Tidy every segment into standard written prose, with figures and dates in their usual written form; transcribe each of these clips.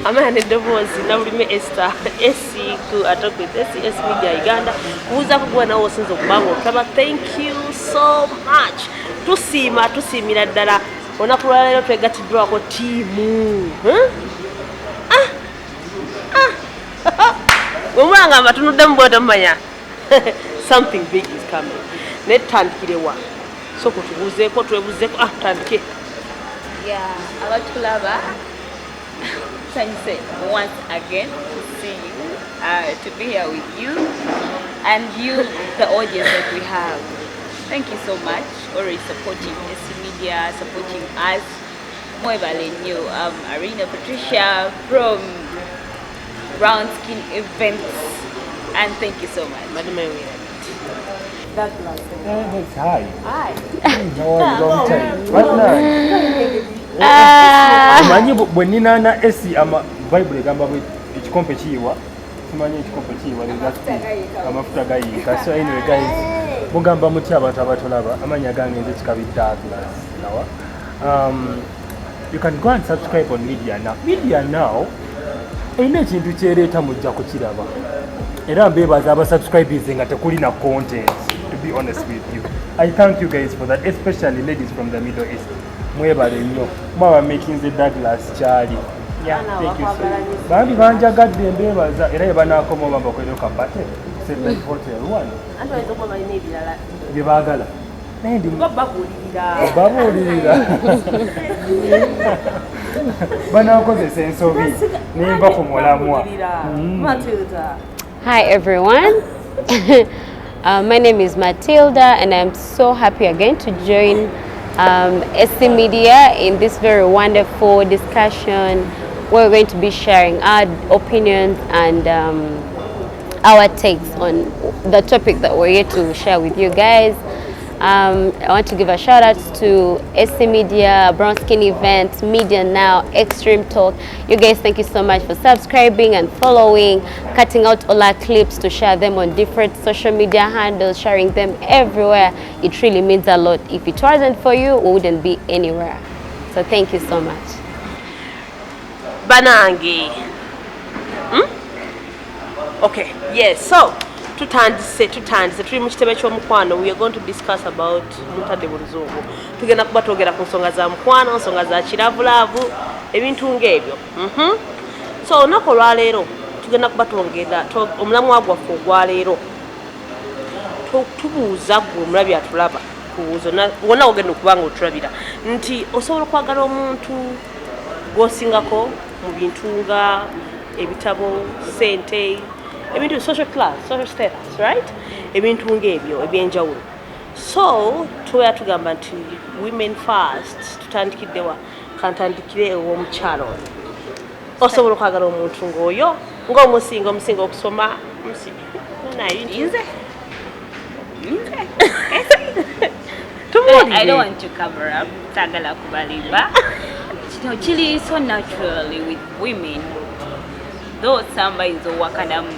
amana eddoboozi nabulime Esther esiku atokwete SS Media Uganda kubuuza kugwa nawe osinza okubanga otaba. Thank you so much. Tusiimira ddala olunaku lwa leero twegatiddwako ttiimu. Omwanga tunuddemu bw'oto mumanya something big is coming. Naye tutandikire wa so kutubuuzeeko twebuzeeko tutandike. Abatulaba thanks once again to see you, to be here with you and you, the audience that we have. Thank you so much always supporting SC Media, supporting us. Mwebale new Arena Patricia from Brown Skin Events, and thank you so much. Madam Douglas. Hi. Hi. Long time. Right now. Manyi bwe nina na esi ama Bible egamba bwe ekikompe kiyiwa simanyi ekikompe kiyiwa amafuta gayiika. So anyway guys, mugamba mutya abantu abatolaba amanya gange nze kikabidde Douglas nawa. You can go and subscribe on Media Now. Media Now erina ekintu kyereeta mujja kukiraba era mbeebaza abasubscribers nga tekuli na content. To be honest with you, I thank you guys for that, especially ladies from the Middle East. Mwebale nnyo mwaba making the Douglas Charlie. Yeah, thank you so much. Bambi banjagadde mbeebaza era yebanaakomawo babakolera kapate Satellite Hotel 1 bye baagala naye ndi babuulirira banaakozesa ensobi nemba ku mulamwa. Hi everyone. My name is Matilda and I'm so happy again to join SC Media in this very wonderful discussion where we're going to be sharing our opinions and our takes on the topic that we're here to share with you guys. I want to give a shout out to SC Media, Brown Skin Events, Media Now, Extreme Talk. You guys, thank you so much for subscribing and following, cutting out all our clips to share them on different social media handles, sharing them everywhere. It really means a lot. If it wasn't for you, we wouldn't be anywhere. So thank you so much. Banange. Okay, yes, so tutandise tuli mu kitebe ky'omukwano. We are going to discuss about mutadde mu luzungu. Tugenda kuba twogera ku nsonga za mukwano, nsonga za kiravulavu, ebintu ng'ebyo. So olunaku olwaleero tugenda kuba twongera omulamwa gwaffe ogwaleero tubuuza gwe omulabi atulaba kubuuzo wonna ogenda okuba nga otulabira nti osobola okwagala omuntu gw'osingako mu bintu nga ebitabo, ssente, ebintu social class, social status, right? Ebintu ng'ebyo ebyenjawulo. So tubeera tugamba nti women first, tutandikiddewa kantandikire ew'omukyalo. Osobola okwagala omuntu ng'oyo ng'omusinga okusoma nze. I don't want to cover up. Tagala kubalimba. Chili so naturally with women. Though somebody is wakanamu,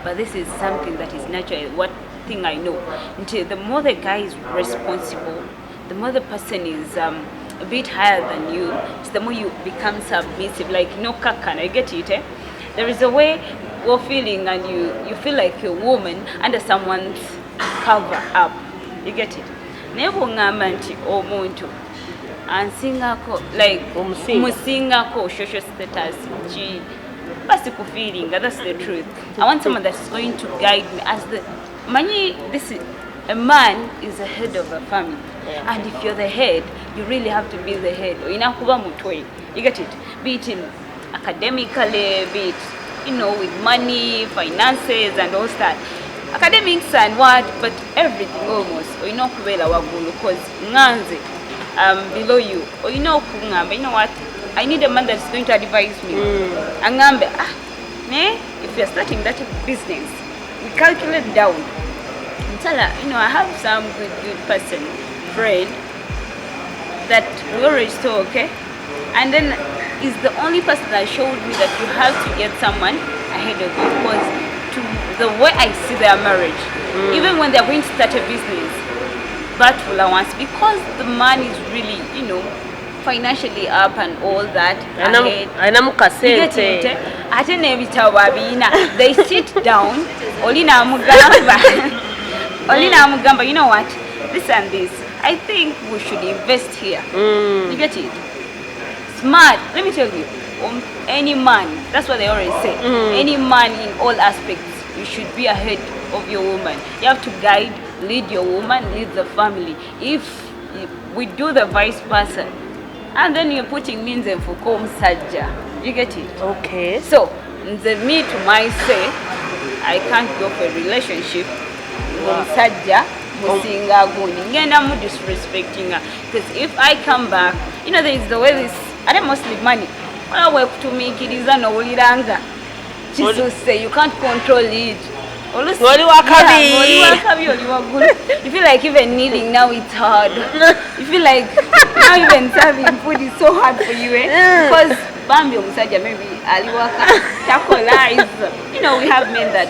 but this is something that is natural. What thing I know, until the more the guy is responsible, the more the person is a bit higher than you, it's the more you become submissive. Like no kakan, I get it. There is a way you're feeling, and you feel like a woman under someone's cover up. You get it. Never ngamanti omuntu ansingako like musingako social status g. Basi feeling, that's the truth. I want someone that's going to guide me as the money. This is a man is the head of a family, and if you're the head, you really have to be the head. You get it? Be it in academically, be it with money, finances, and all that. Academics and what, but everything almost. Because nganze below you. You know what? I need a man that's going to advise me. Angambe, if you're starting that business, we calculate down. Tell her, I have some good person, friend, that we already saw, okay? And then is the only person that showed me that you have to get someone ahead of you. Because to the way I see their marriage, even when they're going to start a business, but once because the man is really, financially up and all that. Ainamu kasente. Ate n'ebitabo abina. They sit down. Olina amugamba. You know what? This and this. I think we should invest here. You get it? Smart. Let me tell you. Any man, that's what they always say. Any man in all aspects, you should be ahead of your woman. You have to guide, lead your woman, lead the family. If we do the vice versa, and then you're putting means in for sajja. You get it? Okay. So, me to myself, I can't go for a relationship with sajja. Musinga guni. Ngenda mu disrespecting her. Because if I come back, you know, there is the way this, I don't mostly money. I work to make it is no uliranga. Jesus say you can't control it. You feel like even kneeling now it's hard. You feel like now even serving food is so hard for you, because Bambi Musaja maybe aliwaka takola is, you know, we have men that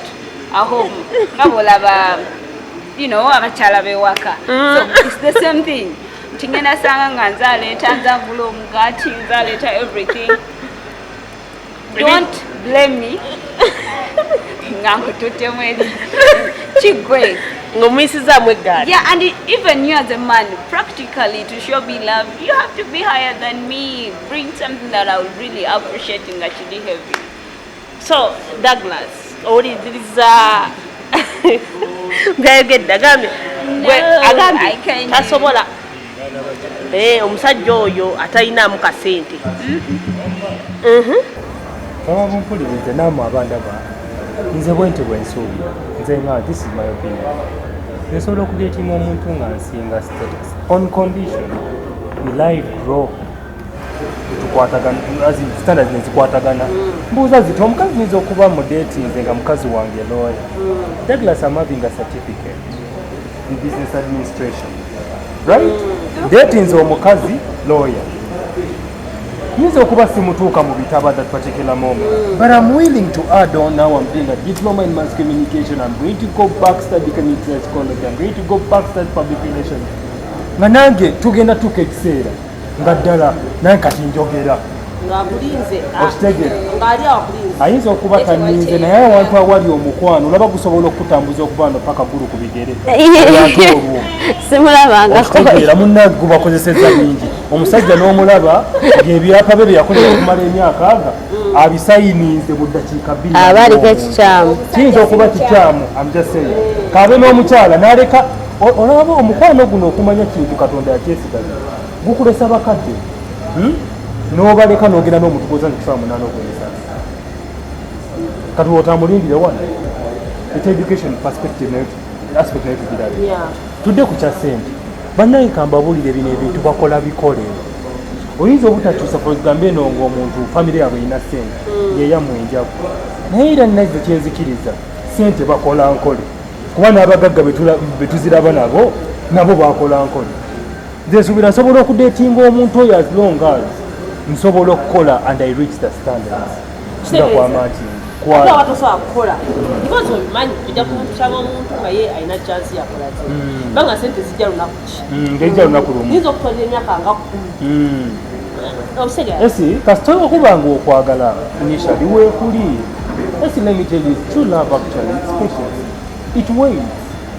are home. You know, abachala bewaka. So it's the same thing. Tingena sanga nganzale tanza vulo mugati nzale ta everything. Don't blame me. Ngankutote mwezi. Chigwe. Ngomisiza mwegari. Yeah, and even you as a man, practically to show me love, you have to be higher than me. Bring something that I would really appreciate and actually heavy. So, Douglas, Ori, there is byayogedde agambe tasobola omusajja oyo atalinaamu kasente. Baba bumpulirize naamu abaana ba nze bwenti bwensuubira nze nga this is my opinion. Nsobola okudeetinga omuntu nga nsinga status on condition life grow tukwatagana standards nezikwatagana mbuuza ziti omukazi nyiza okuba mu dating nga mukazi wange lawyer. Douglas, I'm having a certificate in business administration, right? Dating omukazi lawyer. Nyiza okuba simutuuka mu bitabo at that particular moment, but I'm willing to add on. Now I'm doing a diploma in mass communication. I'm going to go back study community psychology. I'm going to go back study public relations. Nga nange tugenda tuka ekiseera nga ddala nange kati njogera ayinza okuba taninze naye awantu awali omukwano olaba gusobola okutambuza okuba no paka gulu ku bigere simulabanga munnange gubakozesezza bingi omusajja n'omulaba ng'ebyapa bye byeyakolera okumala emyaka aga abisayinize mu ddakiika 2 abaliko ekikyamu kiyinza okuba kikyamu amjaseye kabe n'omukyala n'aleka olaba omukwano guno okumanya kintu katonda yakyesigaza gukulesa bakadde n'obaleka n'ogenda n'omutugoza nti 8 ogw'emisana kati otambulingire wano ekya education perspective aspect nayo tugirabe tudde ku kya ssente bannaye kambabulire bino ebintu bakola bikole oyinza obutakyusa for example eno ng'omuntu famire yaabwe erina ssente yeyamu enjavu naye era nazze kyenzikiriza ssente bakola nkole kuba n'abagagga betuziraba nabo bakola nkole nze nsuubira nsobola okudeetinga omuntu oyo as long as nsobola okukola and I reach the standards kira kwamaati watosobola kukola because obimanyi ojja kumusaba omuntu nga ye alina chance yakola banga sente zijja lunaku ki ngejja lunaku lumu nyinza okutola emyaka nga 10 esi kasitola okubanga okwagala initially weekuli esi let me tell you true love actually it's patience it waits,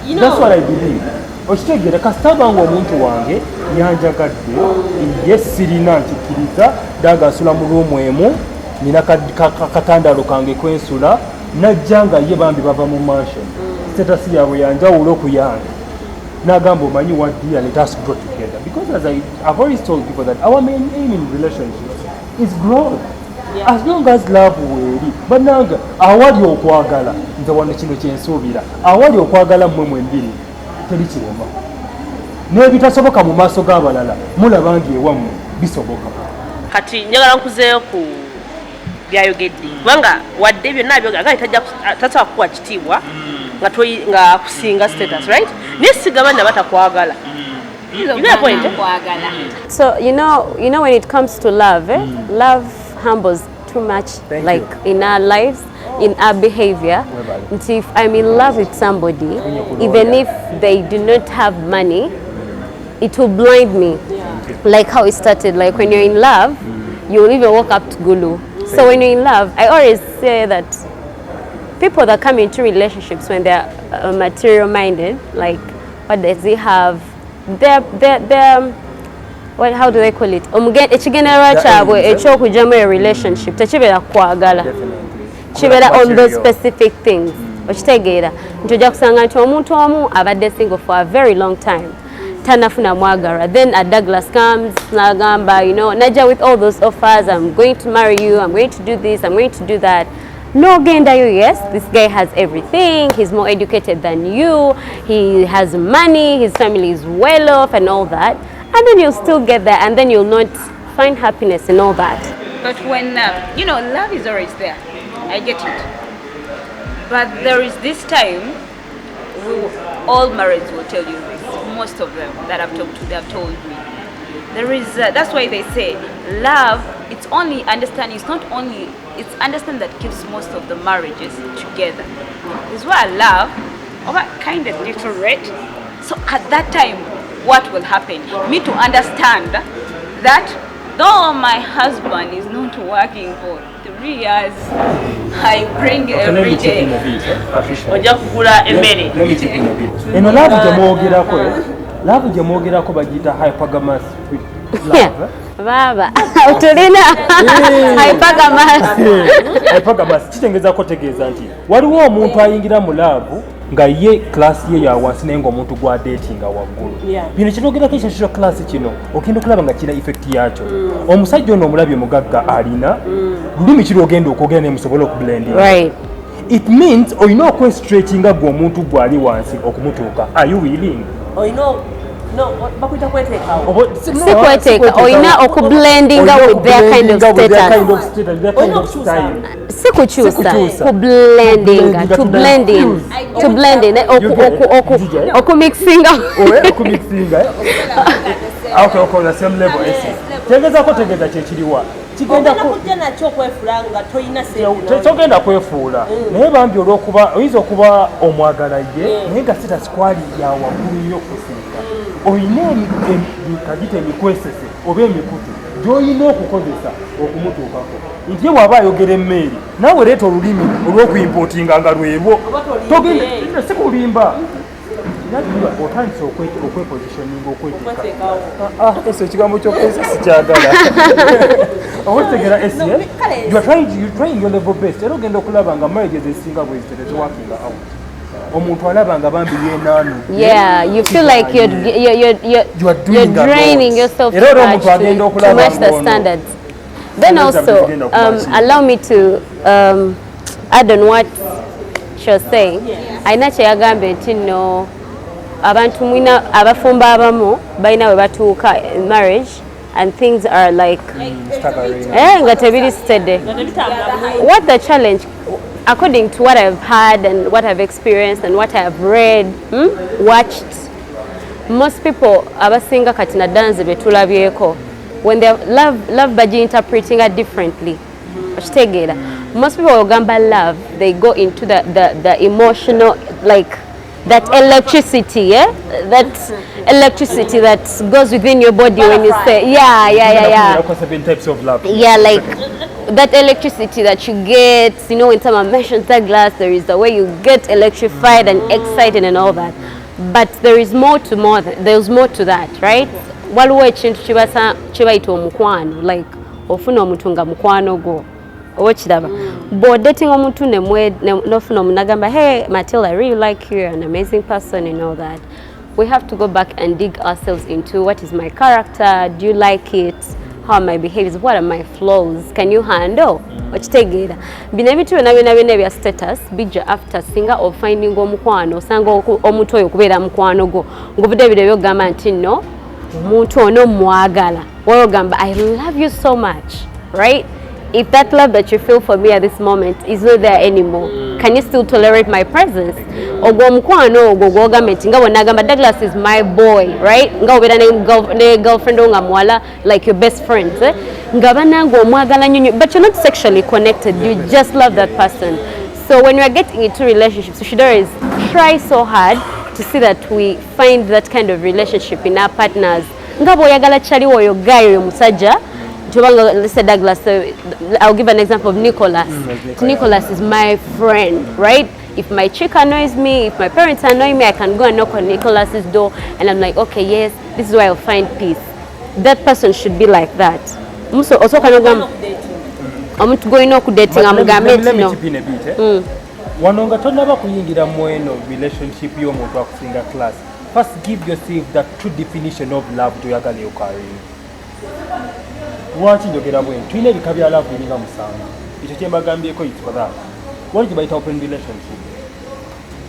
you know, that's what I believe. Okitegere kasitaba ng'omuntu wange yanjagadde ye sirina nkikkiriza daga nsula mu luumu emu nina katandalo kange kwensula najja nga ye bambi bava mu mansion status yaabwe yanjawulo okuyange n'agamba omanyi waddiya let us grow together because as I've always told people that our main aim in relationships is growth. As long as love weeri bannanga awali okwagala nze wano kino kyensuubira awali okwagala mmwe mwembiri teri kirema n'ebitasoboka mu maaso g'abalala mulaba ng'ewammwe bisoboka. Kati njagala nkuzeeyo ku byayogedde kubanga wadde byonna byogera nga tasobola kukuwa kitiibwa nga akusinga status, right? Naye sigamba nti batakwagala. So you know when it comes to love, love humbles too much. Thank you. In our lives, in our behavior. And if I'm in love with somebody, even if they do not have money, it will blind me like how it started. Like when you're in love, you'll even walk up to Gulu. So when you're in love, I always say that people that come into relationships when they're material minded, like what does he have? They're what, how do they call it? Ekigenera kyabwe ekyokujjamu a relationship tekibeera kwagala, kibeera on those specific things. Okitegeera nti ojja kusanga nti omuntu omu abadde single for a very long time tanafuna mwagala, then a Douglas comes nagamba, you know, najja with all those offers, I'm going to marry you, I'm going to do this, I'm going to do that. No gendayo, yes, this guy has everything, he's more educated than you, he has money, his family is well off and all that, and then you'll still get there and then you'll not find happiness in all that. But when, you know, love is always there, I get it. But there is this time, all marrieds will tell you this, most of them that I've talked to, they have told me. There is, that's why they say, love, it's only understanding, it's not only, it's understanding that keeps most of the marriages together. It's why love, over kind of deteriorate. So at that time, what will happen? Me to understand that though my husband is not working for 3 years, I bring every day. Ojja kugula emmere. Eno laavu gye mwogerako bagiyita hypergamous love. Baba, otulina hypergamous kitegeezako tegeeza nti waliwo omuntu ayingira mu laavu nga ye class ye ya wansi naye ng'omuntu gwa datinga waggulu. Bino kinogerako ekyakyo class kino ogenda okulaba nga kina effect yakyo. Omusajja ono omulabye mugagga alina lulimi kiri ogenda okwogera naye musobole okublending. Right. It means olina okwestretchinga gwe omuntu gwali wansi okumutuuka. Are you willing? Bakwita kweteekawo. Si kweteeka, olina okublendinga with their kind of status. Their kind of style. Si kukyusa, kublendinga, to blend in, okumixinga. Okumixinga. Okay, on the same level. Tegeezako tegeeza kyekiriwa. Kujja nakyo okwefuula nga toyina sente. Togenda kwefuula. Naye bambi olw'okuba oyinza okuba omwagala ye naye nga status kwali ya waggulu nnyo okusinga. Oyina kagita emikwesese oba emikutu gy'olina okukozesa okumutuukako. Nti ye bw'aba ayogera emmeeri naawe leeta olulimi olw'okuyimpotinga nga lwebwo. Togenda si kulimba. Otandise okwepositioninga okweteeka. Ese ekigambo ky'okozesa sikyagala. Owetegera esi you trying your level best. Era ogenda okulaba nga marriages ezisinga bwezitera teziworking out. Omuntu alaba nga bambi yenaanu. Yeah, you feel like you're draining yourself too much to match the standards. Then also, allow me to add on what she was saying. Aina kyeyagambe nti no abantu mwina abafumba abamu balina we batuuka in marriage and things are like nga tebiri steady. What the challenge, according to what I've heard and what I've experienced and what I've read, watched, most people abasinga kati na dance betulabyeko when they love baji interpreting it differently. Most people ogamba love, they go into the emotional, like that electricity, yeah, that electricity that goes within your body when you say yeah. Types of love. Yeah, like that electricity that you get, you know, when someone mentions that glass, there is the way you get electrified and excited and all that. But there is there's more to that, right? Waliwo ekintu kibayita omukwano, like ofuna omuntu nga mukwano go. Ochidaba. But dating omuntu nofuna omunagamba, hey Matilda, I really like you, you're an amazing person and all that. We have to go back and dig ourselves into what is my character, do you like it, how are my behaviors, what are my flaws, can you handle? Okitegeera. Bino ebitu byonna bya status bija after singa of finding omukwano, osanga omuntu oyo okubeera mukwano go. Ngobudde bino byogamba nti no, omuntu ono mwagala. Wogamba, I love you so much, right? If that love that you feel for me at this moment is not there anymore, can you still tolerate my presence? Ogwo mukwano ogwo gwogamba nti nga bw'onagamba Douglas is my boy, right? Nga obeera ne girlfriend nga muwala, like your best friends, nga bananga omwagala nnyo, but you're not sexually connected, you just love that person. So when you're getting into relationships, we should always try so hard to see that we find that kind of relationship in our partners. nga bw'oyagala chali oyo guy oyo musajja let's say Douglas, I'll give an example of Nicholas. Nicholas is my friend, right? If my chick annoys me, if my parents annoy me, I can go and knock on Nicholas's door and I'm like, okay, yes, this is where I'll find peace. That person should be like that. Also, I'm going on dating. Let me chip in a bit. Wanonga tonaba kuyingira mweno relationship y'omuntu akusinga class. First give yourself that true definition of love toyagala yokaringa. Lwaki njogera bwe tulina ebika bya love biringa musanvu. Ekyo kye mbagambyeko it's for that. Wali kibayita open relationship.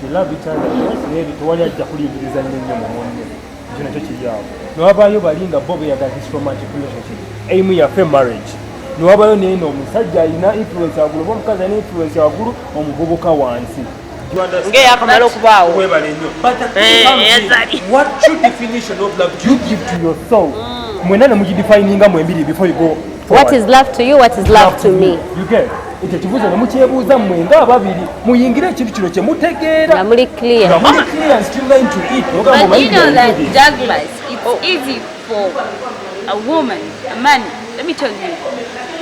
You love each other, yes, maybe tewali ajja kuliyigiriza nnyo mu munne. Ekyo nakyo kiryawo. Newabaayo balinga bo beeyagala this romantic relationship. Aim yaffe marriage. Newabaayo neeno omusajja alina influence waggulu oba omukazi alina influence waggulu omuvubuka wansi. Ng'eyakamala okubaawo. Webale nnyo. What true definition of love do you give to your soul? Mwena ne mugidefininga mwembiri before you go forward. What is love to you? What is love to me? You get ekyo kibuuzo ne mukyebuuza mmwe nga ababiri muyingire ekintu kino kye mutegeera. Nga muli clear. Nga muli clear and still learn to eat. But you know that Douglas, it's easy for a woman, a man, let me tell you,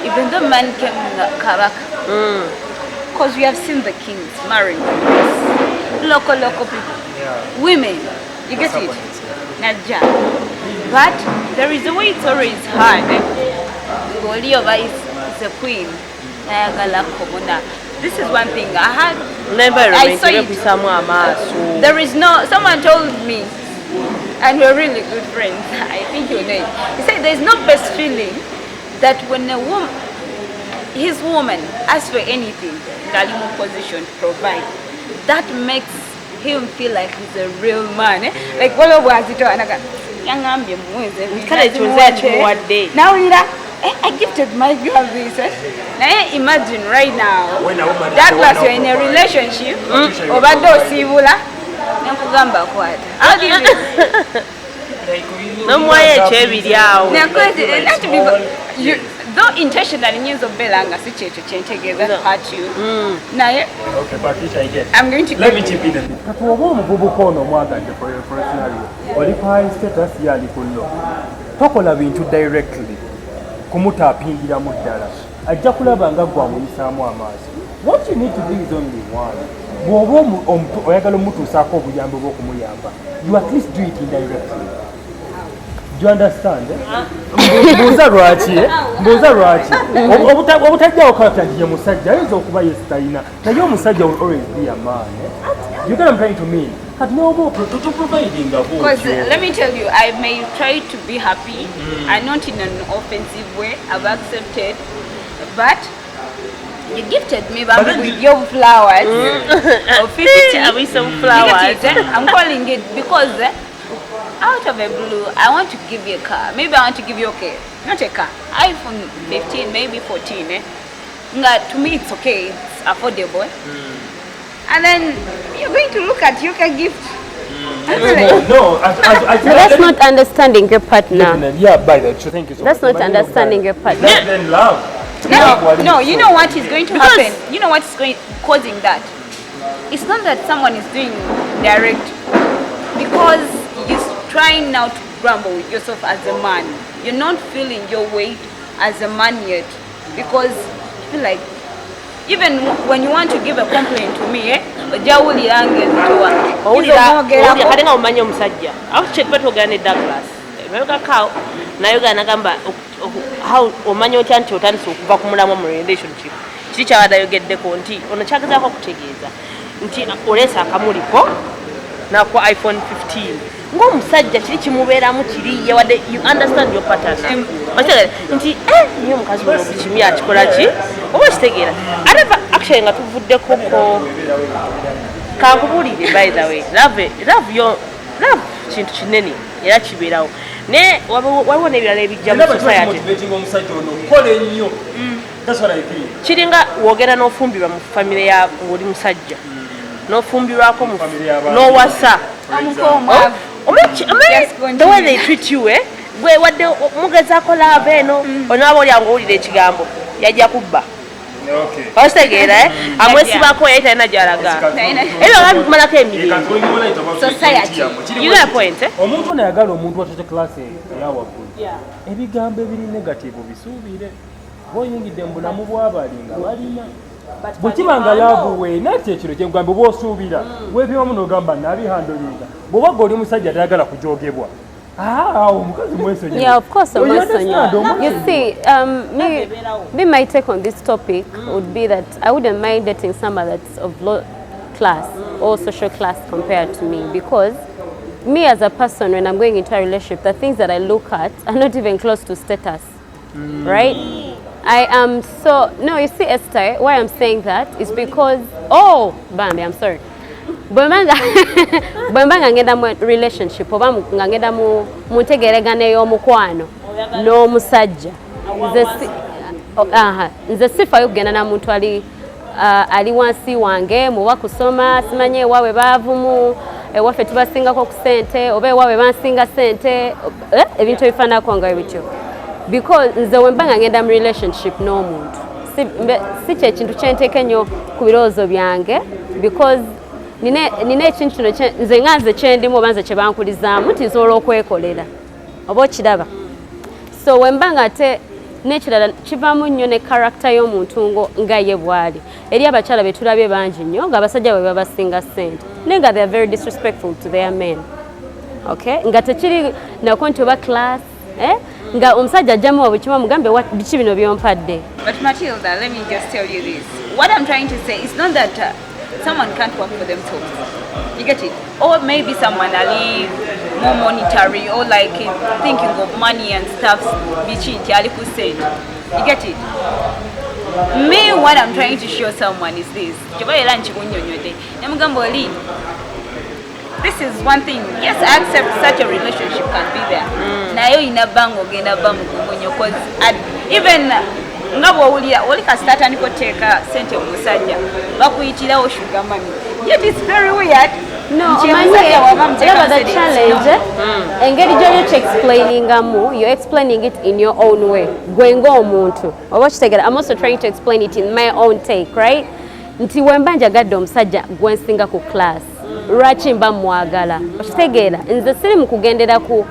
even though man came Kabaka, because we have seen the kings marrying local people, women, you get it? Naja. But there is a way it's always hard. Oliova is a queen. This is one thing I had. I saw it. There is no, someone told me, and we're really good friends, I think you know it. He said there's no best feeling that when a woman, his woman asks for anything, Galimu position to provide, that makes him feel like he's a real man. Like what was it? Now I gifted my girl this. Now imagine right now, Douglas, you're in a relationship, how do you feel? Though intentionally news of Belanga that hurt you. Okay, Patricia, I get. I'm going to let me chip in a bit. Katuoba omuvubuka ono mwagadde for your scenario. Oli high status yali kullo. Tokola bintu directly. Kumutaapingira mu ddala. Ajja kulaba nga gwa muyisaamu amaaso. What you need to do is only one. Bw'oba oyagala omutuusaako obuyambi bw'okumuyamba, you at least do it indirectly. Do you understand? Mbuuza lwaki? Obutajjawo character nti ye musajja ayinza okuba yes talina naye omusajja will always be a man. You get what I'm trying to mean? Because let me tell you, I may try to be happy and not in an offensive way. I've accepted, but you gifted me with your flowers of 50. Are we some flowers? I'm calling it because out of a blue, I want to give you a car. Maybe I want to give you not a car, iPhone 15, maybe 14. To me, it's okay. It's affordable. And then you're going to look at your gift. No, that's not understanding your partner. Yeah, by the way, thank you so much. That's not understanding your partner. That's then love. No, you know what is going to happen? You know what's causing that? It's not that someone is doing direct, because you're trying now to grumble with yourself as a man. You're not feeling your weight as a man yet, because you feel like even when you want to give a complaint to me, how omanyi otya nti otandise okuva ku mulamu mu relationship kiri kyabadayogeddeko nti ono kyagazaako okutegeeza nti oleesa akamuliko nako iPhone 15 ng'omusajja kiri kimubeeramu kiri yawadde you understand your pattern nti niyo omukazi ono bukimi akikola ki oba kitegeera ate actually nga tuvuddeko kankubulire by the way love kintu kinene era kibeerawo ne waliwo n'ebirala ebijja mu society kiringa woogera n'ofumbirwa mu famire ya ng'oli musajja n'ofumbirwako n'owasa the way they treat you gwe wadde mugezaako laava eno onaaba olyanga owulira ekigambo yajja kubba Ostegera amwesibako yali talina gy'alaga era bamalako emirimu. You got a point, eh? Omuntu ono ayagala omuntu watete class eya waggulu. Ebigambo ebiri negativu bisuubire. Bw'oyingidde mu bulamu bw'abali nga balina. Bwe kiba nga laabuwe nati ekiro kyengamba oba osuubira weepimamu n'ogamba naabihandolinga bw'oba oli musajja tayagala kujoogebwa. Yeah, of course, I'm You see, me my take on this topic would be that I wouldn't mind dating someone that's of low class or social class compared to me, because me as a person, when I'm going into a relationship, the things that I look at are not even close to status, right? I am so, no, you see, Esther, why I'm saying that is because, oh, Bambi, I'm sorry. Bwembanga ngenda mu relationship oba ngenda mu ntegeregane y'omukwano n'omusajja nze sifayo kugenda na muntu ali wansi wange muba kusoma simanye ewaabwe baavumu ewaffe tubasingako ku ssente oba ewaabwe bansinga ssente ebintu ebifaanako nga bityo, because nze wembanga ngenda mu relationship n'omuntu si kyekintu kyenteeka ennyo ku birowoozo byange, because nina ekintu kino nze nga nze kyendimu oba nze kye bankulizaamu nti nsobola okwekolera oba okiraba. So wemba nga ate n'ekirala kivaamu nnyo ne karakita y'omuntu nga ye bw'ali. Eri abakyala be tulabye bangi nnyo ng'abasajja bwe babasinga ssente naye nga they are very disrespectful to their men. Okay? Nga tekiri nako nti oba class nga omusajja ajjamu wabukimu mugambe biki bino byompadde. But Matilda, let me just tell you this. What I'm trying to say is not that someone can't work for themselves. You get it? Or maybe someone ali more monetary or like thinking of money and stuff. You get it? Me, what I'm trying to show someone is this. This is one thing. Yes, I accept such a relationship can be there. Now in a bango, because even ngabo ulika start and take sente omusajja bakuyitirawo sugar money, yet it's very weird. No, the challenge engeri gy'oli explainingamu, you're explaining it in your own way gwenga omuntu oba kitegera. I'm also trying to explain it in my own take, right? Nti wemba njagadde omusajja gwensinga ku class lwaki mba mwagala okitegeera. Nze siri mu kugendera ku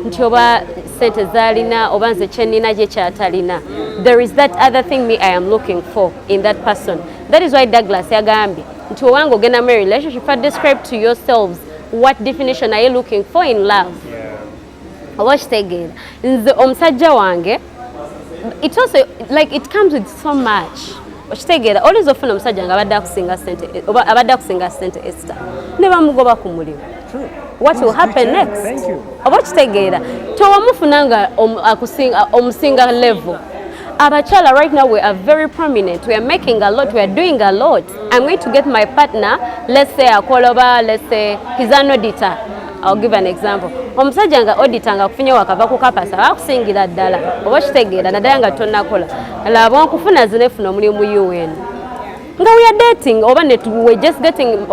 nti oba sente zalina oba nze kyenina gye kyatalina. There is that other thing me I am looking for in that person. That is why Douglas yagambye nti owange ogenda mu relationship, describe to yourselves what definition are you looking for in love. Oba kitegeera. Nze omusajja wange, it also like it comes with so much. Okitegeera, olwinza ofuna omusajja nga abadde akusinga ssente Esther ne bamugoba ku mulimu. What will happen next? Oba kitegeera, towamufuna nga omusinga level. Abachala right now we are very prominent. We are making a lot. We are doing a lot. I'm going to get my partner. Let's say a Koloba. Let's say he's an auditor. I'll give an example. Omusajja nga auditor nga kufunye wakava ku kapasa bakusingira ddala. Oba kitegeera naddala nga tonnakola. Laba wankufuna zinefuna omulimu mu UN. Nga we are dating. Oba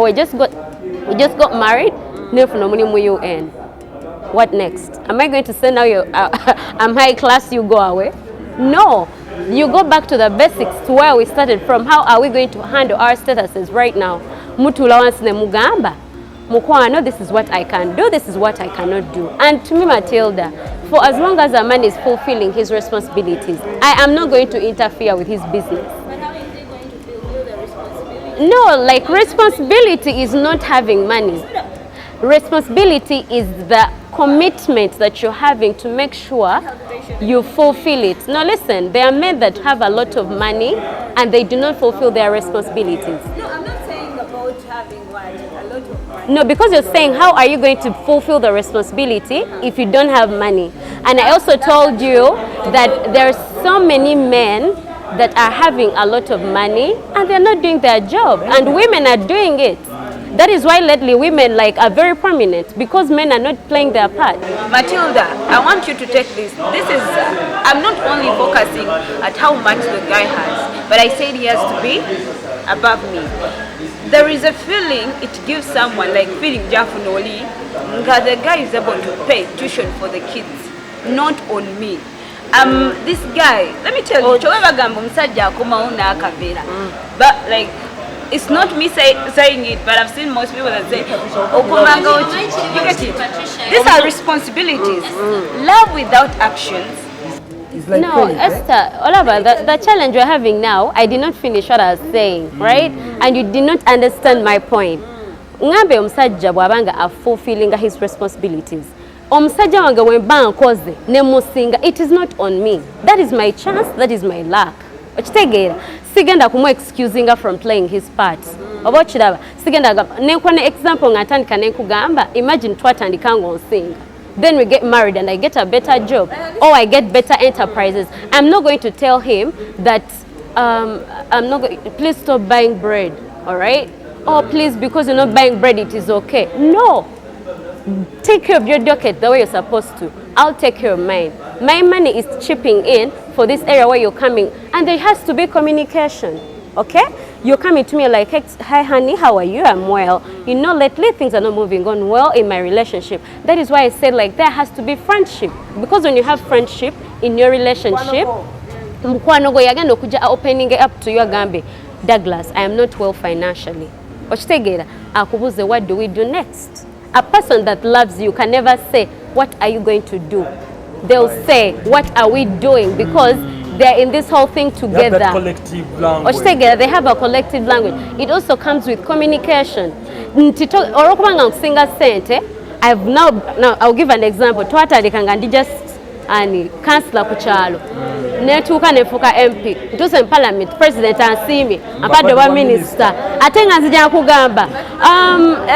we just got married. Nefuna omulimu mu UN. What next? Am I going to say now I'm high class, you go away? No, you go back to the basics, to where we started from. How are we going to handle our statuses right now? Mutula wansi ne mugamba mukwano, this is what I can do, this is what I cannot do. And to me, Matilda, for as long as a man is fulfilling his responsibilities, I am not going to interfere with his business. But how is he going to fulfill the responsibility? No, like responsibility is not having money. Responsibility is the commitment that you're having to make sure you fulfill it. Now listen, there are men that have a lot of money and they do not fulfill their responsibilities. No, I'm not saying about having what, a lot of money. No, because you're saying how are you going to fulfill the responsibility if you don't have money? And I also told you that there are so many men that are having a lot of money and they're not doing their job, and women are doing it. That is why lately women are very prominent, because men are not playing their part. Matilda, I want you to take this. I'm not only focusing at how much the guy has, but I said he has to be above me. There is a feeling it gives someone like feeling Jafunoli, because the guy is able to pay tuition for the kids, not on me. this guy, let me tell you, chowewa gambo musajja akomawo n'akaveera. But like, it's not me saying it, but I've seen most people that say, okomanga ochi. You get it? These are responsibilities. Love without actions. Like no, Esther, Oliver, the challenge we're having now, I did not finish what I was saying, right? And you did not understand my point. Ngambe omusajja bwabanga are fulfilling his responsibilities. Omusajja wange wemba nkoze ne musinga, it is not on me. That is my chance, that is my luck. Okitegeera, sigenda kumu excusing from playing his part. Oba kiraba, sigenda nenkuwa ne example ngatandika nenkugamba, imagine twatandika ng'onsinga. Then we get married and I get a better job or I get better enterprises. I'm not going to tell him that I'm not going, please stop buying bread, all right? Oh, please, because you're not buying bread, it is okay. No. Take care of your docket the way you're supposed to. I'll take care of mine. My money is chipping in for this area where you're coming. And there has to be communication, okay? You're coming to me like, hey, hi honey, how are you? I'm well. You know, lately things are not moving on well in my relationship. That is why I said like there has to be friendship. Because when you have friendship in your relationship, opening it up to your gambe, Douglas, I am not well financially. What do we do next? A person that loves you can never say, what are you going to do? They'll say, what are we doing? Because they're in this whole thing together. They have that collective language. They have a collective language. It also comes with communication. I've now I'll give an example. Just councillor kuchalo. Netuka nefuka MP. Ntuse parliament president ansimi. Apado wa minister. Atenga nzija kugamba.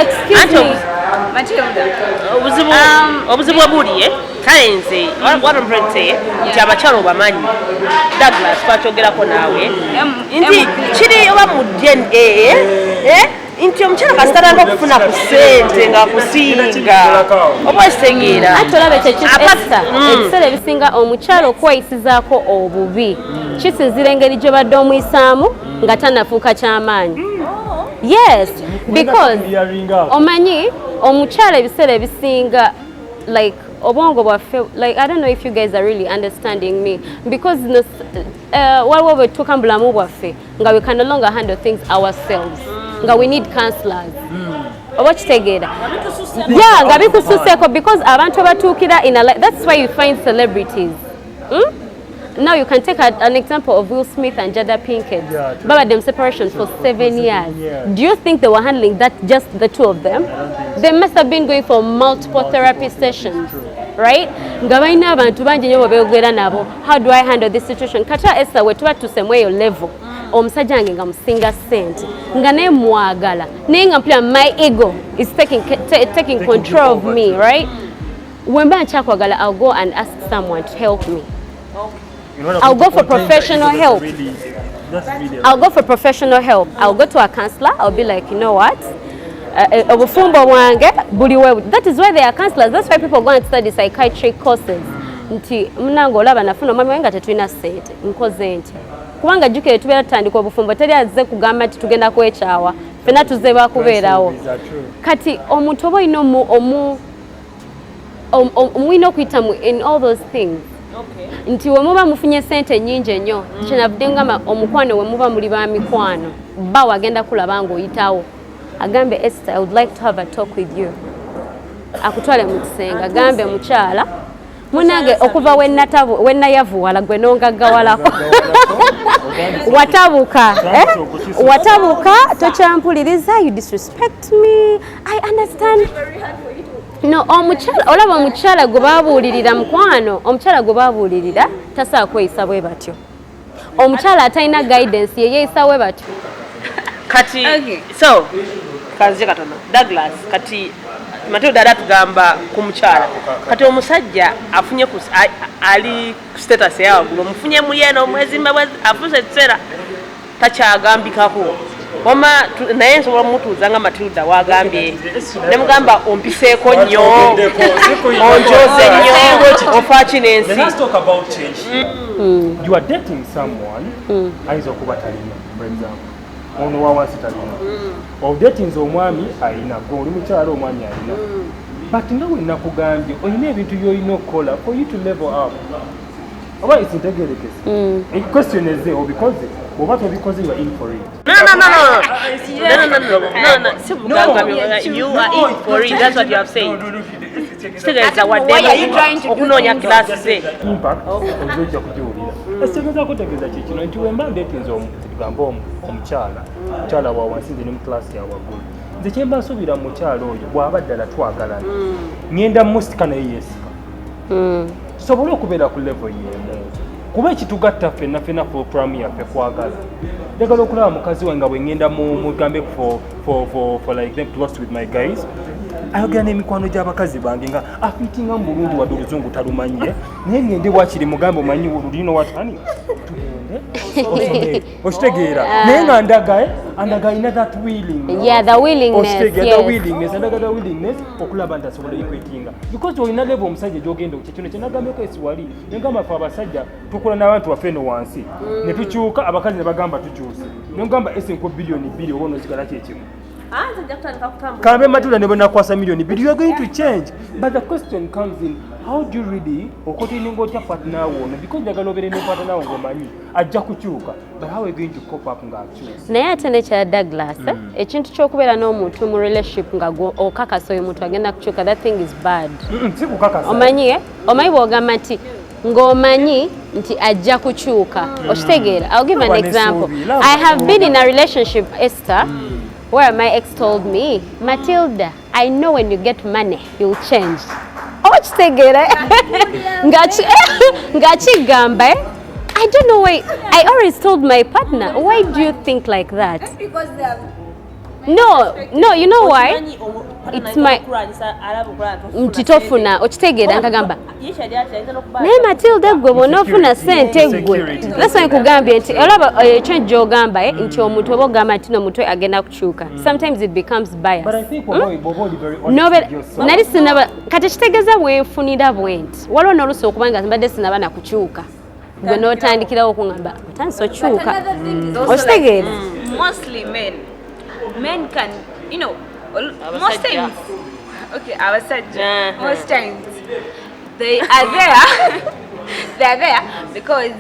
Excuse me. Matilda. Obuzibu obuli kale nze what I'm trying to say nti abakyalo bamanyi Douglas twakyogerako naawe nti kiri oba mu DNA nti omukyala kasitalanga okufuna ku ssente nga kusinga oba kitegeera ate olabe ebiseera ebisinga omukyala okweyisizaako obubi kisinzira engeri gye badde omuyisaamu nga tanafuuka kyamaanyi. Yes, because omanyi omukyala ebiseera ebisinga like obongo bwaffe, like I don't know if you guys are really understanding me, because while we tuka mbulamu bwaffe nga we can no longer handle things ourselves nga we need counselors. Oba kitegeera nga bikususeko because abantu abatuukira in a life. That's why you find celebrities. Now you can take an example of Will Smith and Jada Pinkett. Baba them separation for 7 years. Do you think they were handling that just the two of them? They must have been going for multiple therapy sessions, right? How do I handle this situation? Kata Esther we tuba tusemweyo level. Omusajja wange nga musinga ssente nga naye mwagala naye nga mpulira my ego is taking control of me, right? When mba nkyakwagala, I'll go and ask someone to help me. I'll go for professional help. I'll go for professional help. I'll go to a counselor. I'll be like, you know what? That is why they are counselors. That's why people go and study psychiatric courses. Nti mnango olaba nafuna mama wenga tetulina ssente nkoze nti kubanga jjukire tubeera tutandika obufumbo teri azze kugamba nti tugenda kwekyawa ffenna tuzze bakubeerawo kati omuntu oba olina omulina okuyita in all those things. Nti we muba mufunye ssente nnyingi ennyo kyenavudde ngamba omukwano we muba muli ba mikwano bba wagenda kulaba ng'oyitawo agambe Esther, I would like to have a talk with you. Akutwale mu kisenge agambe mukyala munange okuva wennayavuwala gwe n'ongaggawalako watabuka tokyampuliriza, you disrespect me, I understand. No, omukyala olaba omukyala gwe babuulirira mukwano, omukyala gwe babuulirira tasobola kweyisa bwe batyo. Omukyala atalina guidance ye yeeyisa bwe batyo. Kati so kanze katono Douglas kati Matilda atugamba ku mukyala kati omusajja afunye ku ali status yawaggulu omufunye mu yeno omwezi afunye ekiseera takyagambikako wama naye nsobola mutuuza nga Matilda wagambye ne mugamba ompiseeko nnyo onjoze nnyo ofa kinensi. Let's talk about change. You are dating someone ayinza okuba talina, for example ono wawansi talina odatinze omwami alina gwe oli mukyala omwami alina but nga bwe nakugambye olina ebintu by'olina okukola for you to level up. oba isintegerekese question is there because oba tobikoze you are in for it. No. You are in for it. That's what you have said. Why are you trying to okunoonya classe impact ojja kugiwulira ekitegeza kutegeeza kikino nti wemba ndeetinze tugamba omukyala wa wansi nze ne mu class ya waggulu nze kyemba nsuubira mu mukyala oyo bw'aba ddala twagalana ngenda musika naye yeesika tusobole okubeera ku level yeemu kuba ekitugatta ffenna program yaffe kwagala njagala okulaba mukazi wange nga bwe ngenda mugambe for like them close with my guys ayogera n'emikwano gy'abakazi bange nga afiitinga mu bulungi wadde oluzungu talumanye naye ngende wakiri mugambe omanyi lulino watani tugende okitegeera naye nga andaga alina that willingness okulaba nti asobola equatinga because olina lebo omusajja gyogenda kyekino kyenagambyeko esiwali nengamba ffe abasajja tukola n'abantu baffe eno wansi ne tukyuka abakazi ne bagamba tukyuse nengamba esenko bilioni 2 oba onozigala kyekimu Kabe matula ne bonakwasa million, but you are going to change. But the question comes in, how do you really okotiningo cha partner wona because jagalo bere ne partner wo manyi ajja kukyuka, but how are you going to cope up nga choose? Naye atene kya Douglas, ekintu ky'okubeera n'omuntu mu relationship nga okakasa oyo muntu agenda kukyuka, that thing is bad. Si kukakasa. Omanyi bw'ogamba nti ng'omanyi nti ajja kukyuka. Okitegeera. I'll give an example. I have been in a relationship, Esther, where my ex told me, Matilda, I know when you get money, you'll change. Okitegeera. Ngachi gamba. I don't know why. I always told my partner, why do you think like that? That's because they are... No, you know why? It's my mtitofuna okitegeera nkagamba naye Matilda gwe bonofuna sente gwe that's why nkugambye nti olaba ekyo gy'ogamba nti omuntu oba ogamba nti n'omutwe agenda kukyuka sometimes it becomes bias. But I think Bobo very honest. Nali sinaba kati kitegeeza bwenfunira bwenti waliwo n'olusi okuba nga mbadde sinaba nakukyuka gwe n'otandikirawo okungamba otandise okyuka okitegeera. Mostly men can, you know, most times, okay, I was said most times they are there, they are there because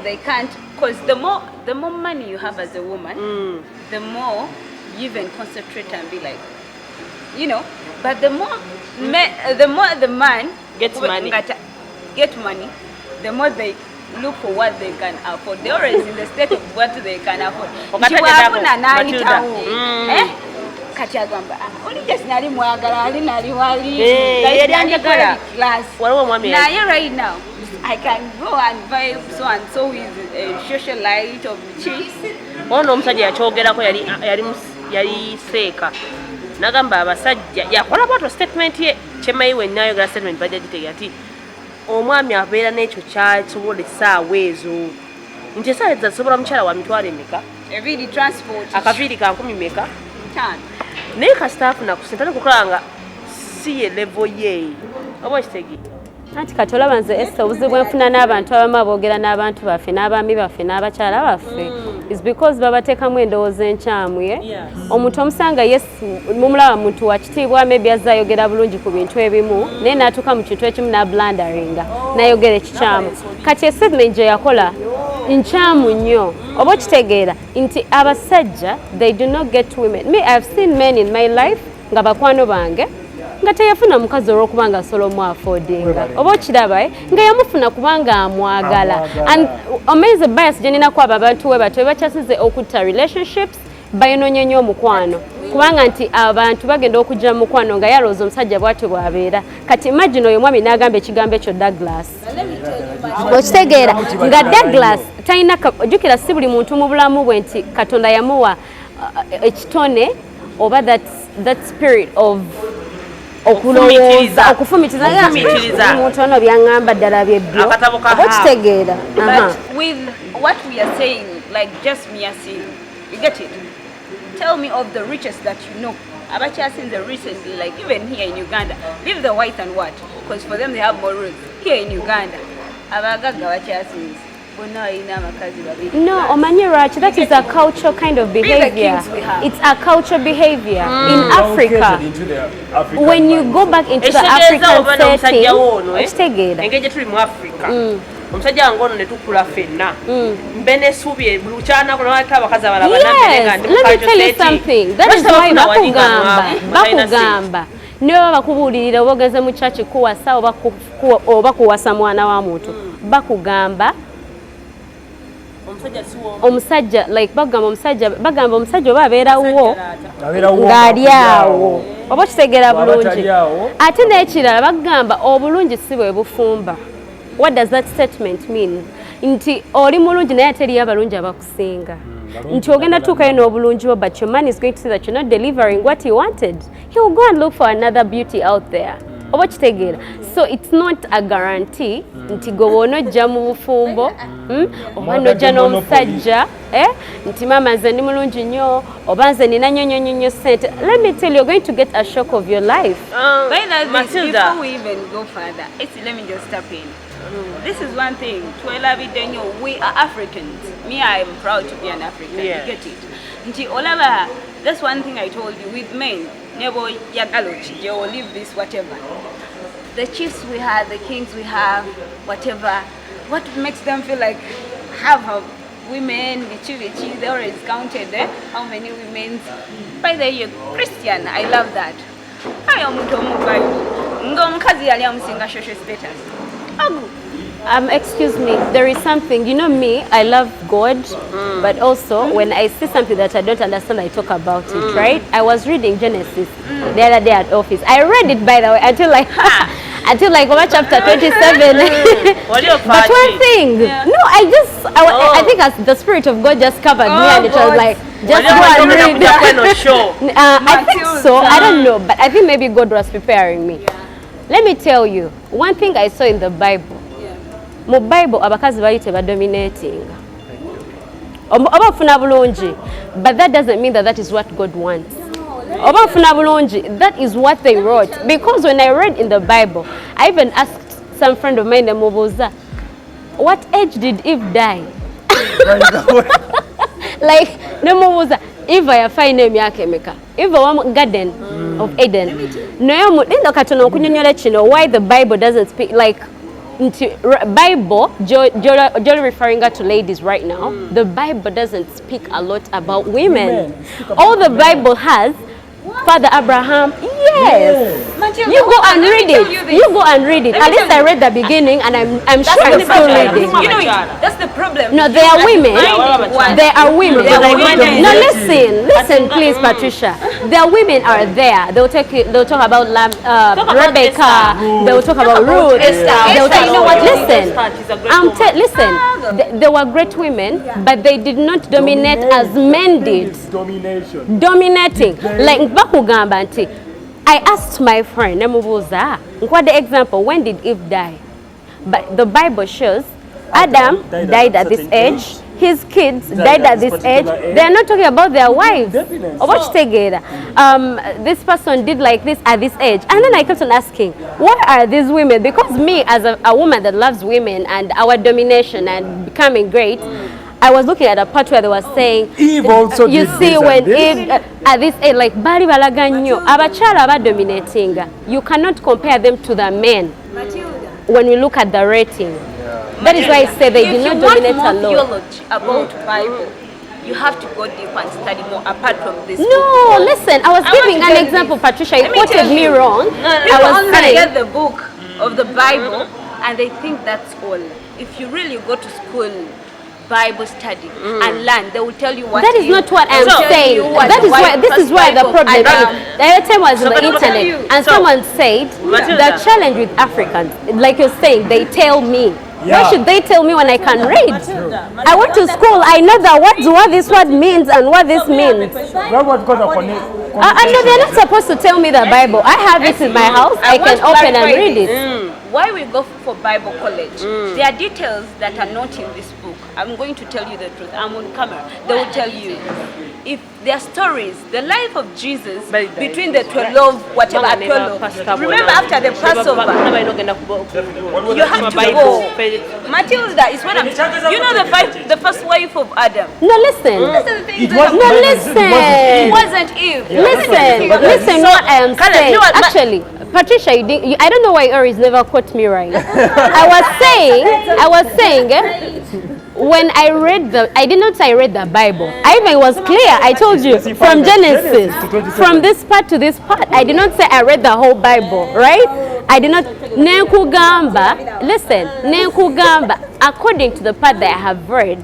they can't, because the more money you have as a woman, the more you even concentrate and be like, you know, but the more the man gets money, the more they look for what they can afford. They're always in the state of what they can afford. Kati agamba oli just nali mwagala ali nali wali class. Now right now I can go and buy so and so with a socialite of cheese. Ono omusajja yakyogerako yali seeka nagamba abasajja yakola bwato statement ye kyemayi we nayogera statement bajja gitege ati omwami abeera n'ekyo kyasobola essaawa ezo nti essaawa ezo asobola mukyala wa mitwalo emeka every transport akaviiri ka 10 meka tan naye kasitaafu nakusentane kukola nga si ye level ye oba ekitegi anti kati olaba nze Esther obuzibu bwenfuna n'abantu abamu aboogera n'abantu baffe n'abaami baffe n'abakyala baffe is because babateekamu endowooza enkyamu ye omuntu omusanga yes mumulaba muntu wakitiibwa maybe azze ayogera bulungi ku bintu ebimu naye n'atuuka mu kintu ekimu n'ablandaringa n'ayogera ekikyamu kati estatement gye yakola nkyamu nnyo oba okitegeera nti abasajja they do not get women. Me, I have seen men in my life nga bakwano bange nga teyafuna mukazi olw'okuba nga asobola omuaffordinga oba okiraba nga yamufuna kubanga amwagala. And amazing bias gye ninaku abo abantu we bato bakyasize okutta relationships bayonoonye nnyo omukwano kubanga nti abantu bagenda okujja mu mukwano nga yalowooza omusajja bw'atyo bw'abeera. Kati imagine oyo mwami n'agamba ekigambo ekyo Douglas okitegeera nga Douglas talina ojjukira si buli muntu mu bulamu bwe nti Katonda yamuwa ekitone oba that spirit of okulowooza okufumitiza omuntu ono byaŋŋamba ddala byebbyo oba okitegeera. But with what we are saying, like just me saying, you get it? Tell me of the richest that you know. Abachasinze recently, like even here in Uganda, leave the white and what? Because for them they have more roots. Here in Uganda, abagaga bachasinze. No, Omanyirach, that is a cultural kind of behavior. It's a cultural behavior in Africa. When you go back into the African setting, omusajja wange ono ne tukula ffenna mbe n'essuubi buli lukyanaku lwaki abakazi abalaba Yes, let me tell you something. That is why bakugamba niwe baba bakubuulirira oba ogenze mu church kuwasa oba kuwasa mwana wa muntu bakugamba omusajja like bagamba omusajja oba abeerawo ng'ali awo oba kitegeera bulungi ate n'ekirala bagamba obulungi si bwe bufumba. What does that statement mean? Nti oli mulungi naye ate eriyo abalungi abakusinga nti ogenda tuukayo n'obulungi bwo but your man is going to see that you're not delivering what he wanted. He will go and look for another beauty out there. Oba kitegeera. So it's not a guarantee nti gwe w'onojja mu bufumbo oba nojja n'omusajja nti maama nze ndi mulungi nnyo oba nze nina nnyo ssente. Let me tell you, you're going to get a shock of your life. Before we even go further, let me just step in. This is one thing. We are Africans. Me, I am proud to be an African. Yeah. You get it? Nti olaba, that's one thing I told you. With men, never yagalochi. You will leave this whatever. The chiefs we have, the kings we have, whatever. What makes them feel like have women, vichi, they already counted how many women. By the way, you're Christian. I love that. I am omuntu omugayo. Ngomukazi yali amusinga social status. Excuse me, there is something, you know me, I love God, but also when I see something that I don't understand, I talk about it, right? I was reading Genesis the other day at office. I read it, by the way, until like over chapter 27. But one thing, no, I think as the Spirit of God just covered me and it was like, just go and read. I think so, I don't know, but I think maybe God was preparing me. Let me tell you, one thing I saw in the Bible. Mu Bible abakazi bayite ba dominating. Oba funa bulungi, but that doesn't mean that is what God wants. Oba funa bulungi, that is what they wrote. Because when I read in the Bible, I even asked some friend of mine, Mubuza, what age did Eve die? Like, Mubuza, Eve yafaine emyaka emeka. Eve wa Garden of Eden. Naye mu ndo katono okunyonyola kino why the Bible doesn't speak like into Bible, Jolie referring to ladies right now. The Bible doesn't speak a lot about women. All the Bible has, Father Abraham, yes. You go and read it. You go and read it. At least I read the beginning, and I'm sure you're still reading. You know, that's the problem. No, there are women. There are women. No, listen, please, Patricia. There are women are there. They'll talk about Rebecca. They'll talk about Ruth. They'll talk. You know what? Listen. There were great women, but they did not dominate as men did. Dominating. Like bakugamba nti. I asked my friend, Nemubuza, what the example, when did Eve die? But the Bible shows Adam died at this age, his kids died at this age. They are not talking about their wives. Or what this person did like this at this age. And then I kept on asking, why are these women? Because me, as a woman that loves women and our domination and becoming great, I was looking at a part where they were saying, Eve also you did see, this when this. Eve, at this age, like, bali balaganyo, abachala aba dominating. You cannot compare them to the men when we look at the rating. That is why I say they did not dominate a lot. If you want more theology about Bible, you have to go deep and study more apart from this. No, listen, I was giving an example, Patricia. You quoted me wrong. People only get the book of the Bible and they think that's all. If you really go to school, Bible study and learn, they will tell you what. That is not what I'm saying. That is why this is why the problem is. The other time was on the internet and someone said the challenge with Africans, like you're saying, they tell me. Why should they tell me when I can read? I went to school, I know that what this word means and what this means. No, they're not supposed to tell me the Bible. I have it in my house, I can open and read it. Why we go for Bible college, there are details that are not in this book. I'm going to tell you the truth. I'm on camera. They will tell you. If there are stories, the life of Jesus between the 12, whatever, 12. Remember after the Passover, you have to go. Matilda is one of, you know the first wife of Adam. No, listen. It wasn't Eve. Listen, what I am saying. Actually, Patricia, I don't know why you always never quote me right. I was saying, when I did not say I read the Bible. I even was clear. I told you from Genesis, from this part to this part. I did not say I read the whole Bible, right? I did not. Listen, according to the part that I have read,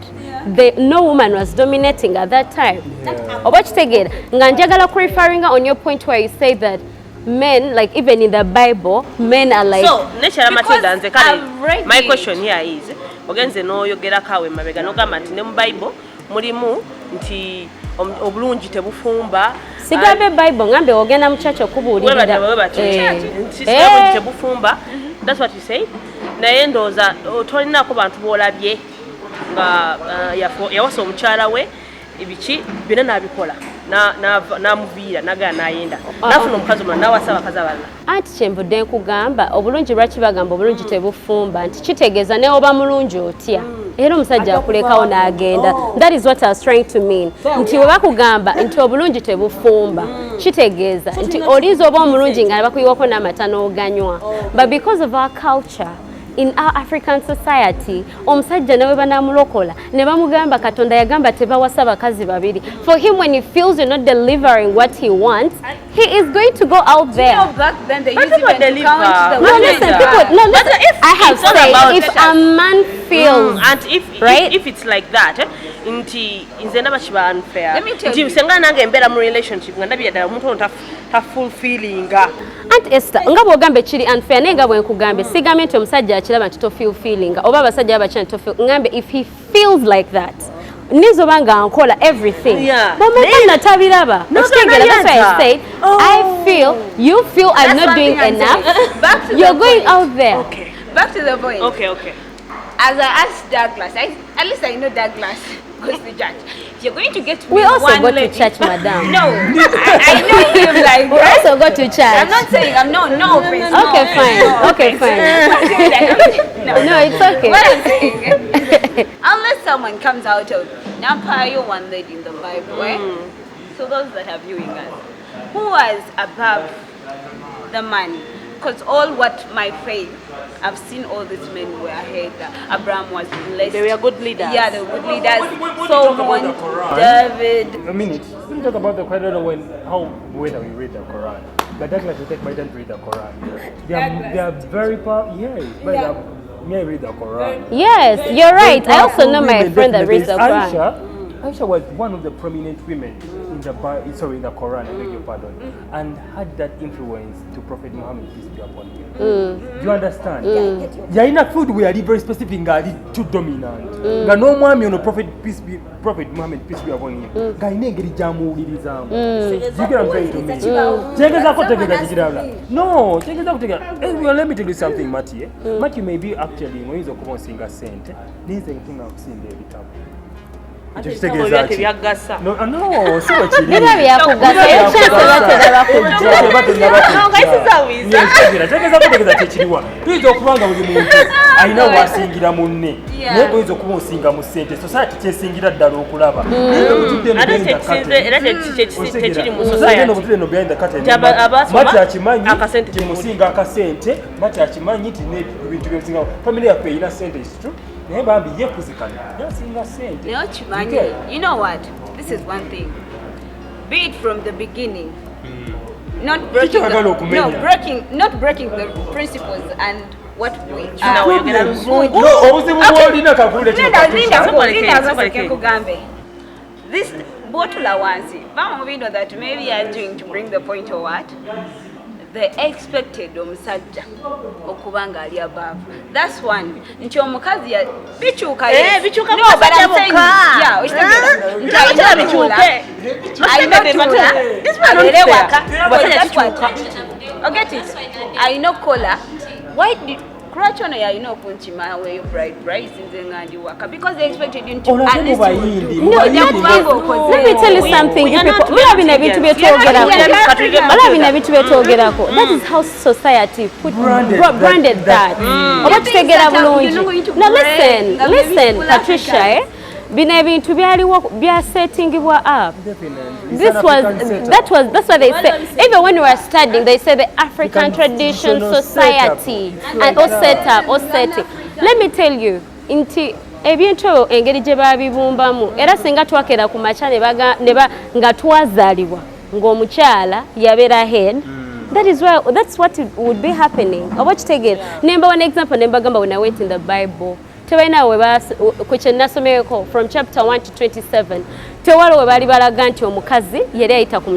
no woman was dominating at that time. Nganjagala referring on your point where you say that men, like even in the Bible, men are like. So, my question here is, ogenze no yogera kawe mabega no gamba nti ne mu Bible mulimu nti obulungi tebufumba. Sigabe Bible ngambe ogenda mu church okubuulirira. Nti obulungi tebufumba. That's what you say. Naye ndooza tolinako bantu boolabye nga yawasa omukyala we ebiki byonna n'abikola n'amuviira n'agala n'ayenda n'afuna omukazi omulala n'awasa abakazi abalala. Anti kyenvudde nkugamba obulungi lwaki bagamba obulungi tebufumba nti kitegeeza ne oba mulungi otya era omusajja akulekawo n'agenda. That is what I was trying to mean. Nti bwe bakugamba nti obulungi tebufumba kitegeeza nti oliiza oba omulungi nga bakuyiwako n'amata n'oganywa. But because of our culture, in our African society, omusajja nawe banamulokola ne bamugamba Katonda yagamba tebawasa bakazi babiri. For him, when he feels you're not delivering what he wants, he is going to go out there. You know, back then they used even to count the no, listen, people. No, listen. I have said if a man feels, and if it's like that, nti inze ndaba kiba unfair. Let me tell you. Senga nange mbera mu relationship nga ndabira ddala omuntu ono ta fulfillinga. Aunt Esther, nga bw'ogambe kiri unfair naye nga bwe nkugambe sigambe nti omusajja akiraba nti tofulfillinga oba abasajja abakira nti ngambe if he feels like that nizo banga nkola everything. But mukana tabiraba. That's why I say I feel you feel I'm not doing enough. You're going out there. Okay. Back to the point. Okay. As I asked Douglas, at least I know Douglas goes to church. You're going to get we also one go lady. to church, madam. No, I know him like we also go to church. I'm not saying no offense. Okay, fine. No, it's okay. What I'm saying, unless someone comes out of Nampayo, one lady in the Bible, so those that are viewing us, who was above the man? Because all what my faith, I've seen all these men were ahead. Abraham was blessed. They were good leaders. Yeah, they were good leaders. Solomon, David. A minute. Let me talk about the Quran. I don't know whether we read the Quran. But Douglas will take my time to read the Quran. They are very powerful. Yes, but may I read the Quran? Yes, you're right. I also know my friend that reads the Quran. Aisha was one of the prominent women in the Quran, I beg your pardon, and had that influence to Prophet Muhammad, peace be upon him. Do you understand? Yaina food we are very specific, too dominant. No mwami on Prophet Muhammad, peace be upon him. Gainengeri jamu ulirizamu. You get what I'm trying to mean? No, let me tell you something, Matty. Matty may be actually when he's a singer saint, needs to sing the guitar. No, Bira byakugasa tuyinza okubanga buli muntu alina wasingira munne naye oyinza okuba osinga mu ssente society kyesingira ddala okulaba mati akimanyi kyemusinga akasente mati akimanyi nti nebintu byemusinga family yaffe erina ssente isitu naye bambi ye kuzikana yasinga ssente. You know what? This is one thing. Be it from the beginning. Not breaking the principles and what we are. This bottle wansi. We know that maybe are doing to bring the point of what? They expected omusajja okubanga ali above. That's one. Nti omukazi ya bichuka yes. Bichuka no, but I'm saying yeah, I get it. I know cola. Why did Let because they expected you to let me tell you something, you people. That is how society branded that. Now listen, Patricia, bino ebintu byaliwo byasettingibwa up. Definitely. That's what they say. Even when we were studying, they say the African tradition, society, and all setting. Let me tell you, inti ebintu engeri gye babibumbamu era singa twakera ku macha nga twazaalibwa ng'omukyala yabeera head. That's what would be happening. Oba kitegeera. Number one example nembagamba when I went in the Bible. Tebalina ku kye nasomeko from chapter 1 to 27. Tewaliwo bali balaga nti omukazi yali ayita ku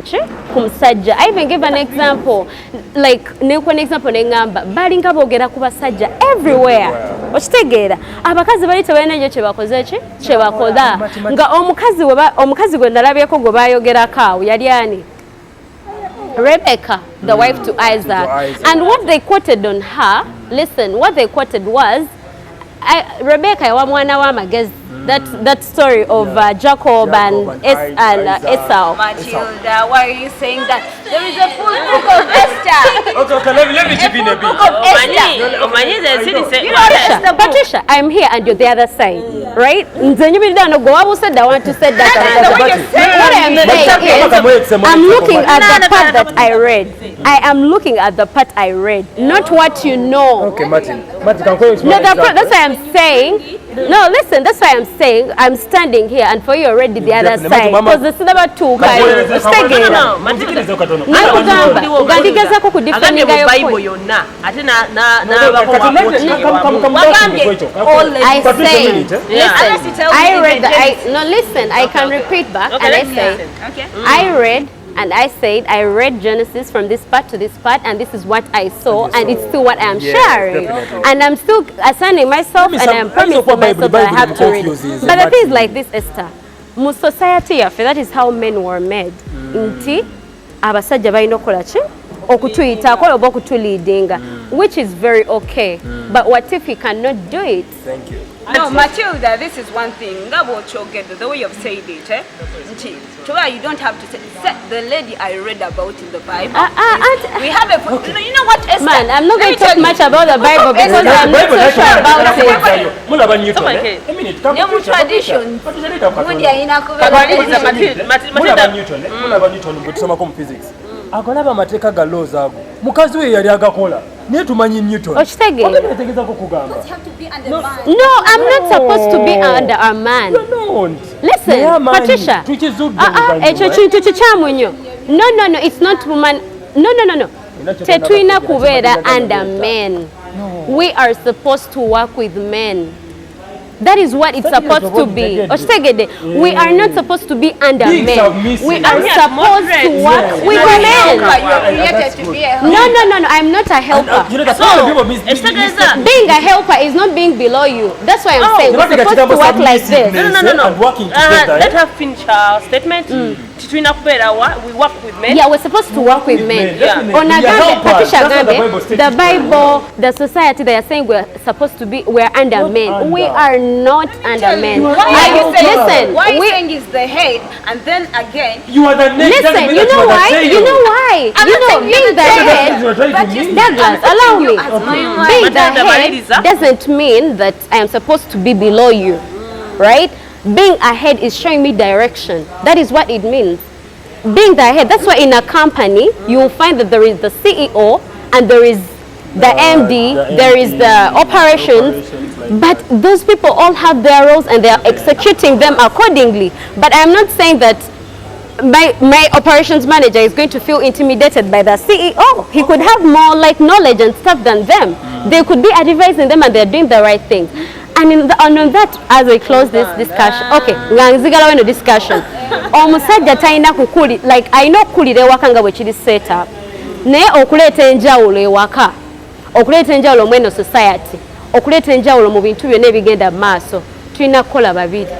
musajja. I even give an example, like an example nengamba balinga boogera ku basajja everywhere. Okitegeera abakazi bali tebalina ekyo kye bakola nga omukazi gwe ndalabyeko gwe bayogerako awo yali ani? Rebecca, the wife to Isaac. And what they quoted on her, listen, what they quoted was Rebecca yawa mwana wa magezi. That story of Jacob and Esau. Matilda, why are you saying that? There is a full book of Esther. Okay, let me chip in a bit. Patricia, I'm here and you're the other side, right? I want to say that. What I am saying is, I'm looking at the part that I read. I am looking at the part I read, not what you know. Okay, Martin, can you explain? No, that's why I'm saying. No, listen, that's why I'm saying I'm standing here and for you already the other side. Because the cinema two guys. I can repeat back and I say, I read Genesis from this part to this part, and this is what I saw, and it's still what I'm sharing. Definitely. And I'm still assigning myself, and I'm promising myself that I have to read. But the thing is like this, Esther. Mu society, that is how men were made. Inti, abasajja balina okukola ki? Okutuyitaako oba okutuleadinga, which is very okay. But what if he cannot do it? Thank you. No, Matilda, this is one thing. The way you've said it, you don't have to say the lady I read about in the Bible. We have a. You know what, Esther? Man, I'm not going to talk much about the Bible because I'm not so sure about it. New tradition. Physics. Akolaba mateeka ga laws ago. Mukazi we yali agakola. Niye tumanyi Newton. Okitegeeza kugamba. No, I'm not supposed to be under a man. Listen, Patricia. Ekyo kintu kikyamu nnyo. No, it's not woman. No. Tetulina kubeera under men. We are supposed to work with men. That is what it's supposed to be. We are not supposed to be under men. We are supposed to work with men. No. I'm not a helper. Being a helper is not being below you. That's why I'm saying we're supposed to work like this. No. Let her finish her statement. We work with men. Yeah, we're supposed to work with men. Patricia Gambe, the Bible, the society, they are saying we're supposed to be, we're under men. We are not under men. Listen, why you saying is the head, and then again you are the next. Listen, you know why? Being the head, Douglas, allow me. Being the head doesn't mean that I am supposed to be below you, right? Being ahead is showing me direction. That is what it means. Being the head, that's why in a company you will find that there is the CEO and there is the MD, there is the operations, but those people all have their roles and they are executing them accordingly. But I'm not saying that my operations manager is going to feel intimidated by the CEO. He could have more knowledge and stuff than them. They could be advising them and they're doing the right thing. And on that, as we close this discussion, okay, nganzigala weno discussion. Omusajja talina kukuli, ayina okukulira ewaka nga bwe kiri set up. Naye okuleeta enjawulo ewaka, okuleeta enjawulo mu eno society, okuleeta enjawulo mu bintu byonna ebigenda mu maaso, tulina kukola babiri.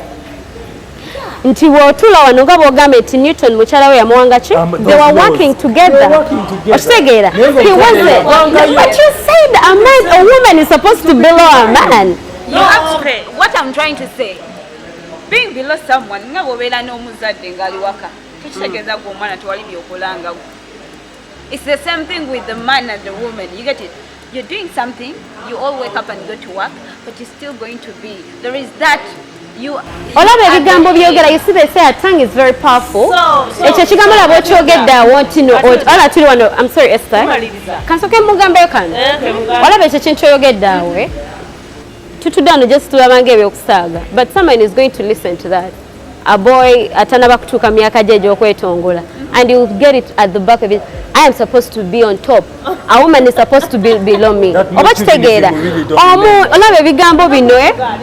Nti bw'otula wano nga bw'ogamba nti Newton mukyala we yamuwanga ki? They were working together. Okitegeera? He wasn't. But you said a woman is supposed to below a man. What I'm trying to say, being below someone, nga bw'obeera n'omuzadde ng'ali waka, tekitegeeza gwe omwana tewali by'okolanga. It's the same thing with the man and the woman. You get it? You're doing something, you all wake up and go to work, but you're still going to be. There is that olaba ebigambo byogera, you see they say our tongue is very powerful. Ekyo kigambo laba okyogedde awonti no ola tuli wano. I'm sorry Esther, kansoke mugambe kano olaba ekyo kintu kyoyogedde awe tutudde wano just tulabanga ebyokusaaga, but someone is going to listen to that. A boy atanaba kutuuka myaka gye egy'okwetongola, and you get it at the back of it. I am supposed to be on top. A woman is supposed to be below me. Oba kitegeera olaba ebigambo bino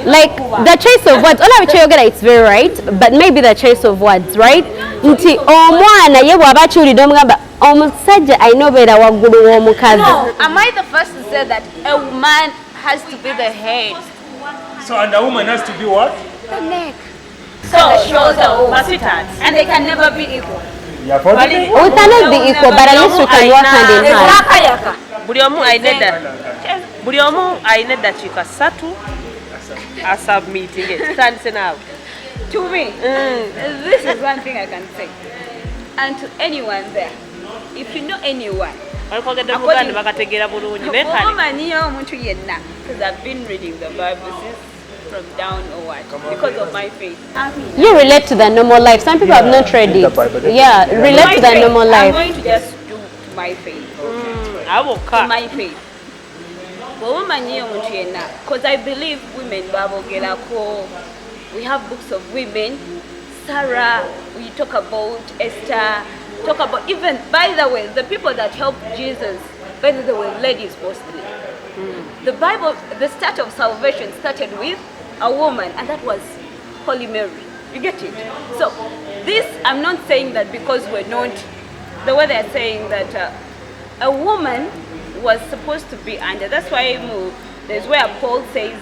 like the choice of words olaba kyeyogera, it's very right, but maybe the choice of words, right? Nti omwana ye bw'aba akiwulidde omugamba omusajja alina obeera waggulu w'omukazi. Am I the first to say that a woman has to be the head? So and a woman has to be what? The neck. So the shoulders, and they can never be equal. Yeah, We cannot be equal, but at least we can work hand in hand. Buli omu alina eddakiika 3 asubmitting it. Tutandise naawe. To me, this is one thing I can say. And to anyone there, if you know anyone, Balikwogedde mu Buganda bakategeera bulungi naye kale. omanyiyo omuntu yenna, because I've been reading the Bible since from down or what, because of my faith. You relate to the normal life. Some people have not read it. Yeah, relate to the normal I'm life. going to just do to my faith. To my faith. Because I believe women babogerako. We have books of women. Sarah, we talk about Esther, talk about even, by the way, the people that helped Jesus, by the way, ladies mostly. The Bible, the start of salvation started with a woman, and that was Holy Mary. You get it? So this, I'm not saying that because we're not, the way they're saying that a woman was supposed to be under. That's why there's where Paul says,